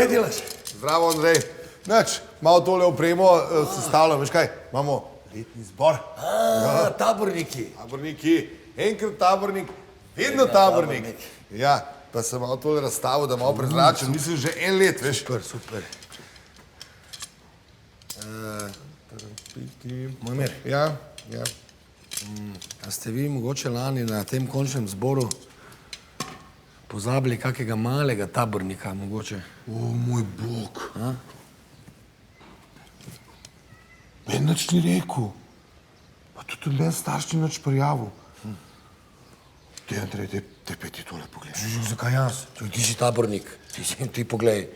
kaj delaš? Zdravo, Andrej. Nič, malo tole opremo sestavljam, veš kaj? Imamo letni zbor. Taborniki. Taborniki, enkrat tabornik, vedno tabornik. Ja, pa sem malo tole razstavil, da malo prezračen, mislim že en let, veš. Super. Mojmir, Ja. a ste vi mogoče lani na tem končnem zboru pozabili kakega malega tabornika, mogoče? O, moj bog. Meni nič ni rekel. Pa tudi meni starš ni nič prijavil. Te, Andrej, te peti tole pogledaj. Zakaj jaz? Ti si tabornik, ti poglej.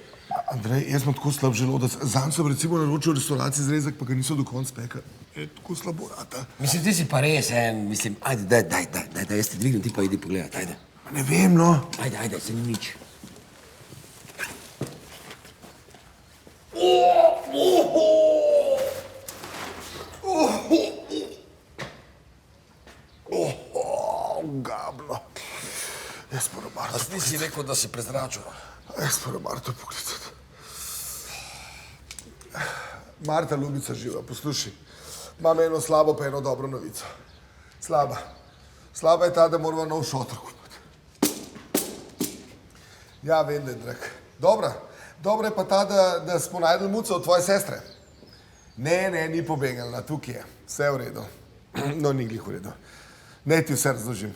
Andrej, jaz sem tako slab želodec. Zanj sem recimo naročil v restauraciji zrezek, pa ga niso do konca pekli. Je tako slabo rata. Mislim, ti si pa res mislim, ajde, daj, jaz te dvignem, ti pa idi pogledat, ajde. Ne vem, no. Ajde, se ni nič. Gablo. Jaz moram Marto A nisi rekel, da si prezračil? Jaz moram Marto poklicati. Marta, ljubica živa, poslušaj. Imam eno slabo pa eno dobro novico. Slaba je ta, da moramo nov šotor kupiti. Ja, vem, da je drag. Dobra je pa ta, da smo najdli muco od tvoje sestre. Ne, ni pobegnila, tukaj je. Vse v redu. No, ni glih v redu. Ne ti vse razložim.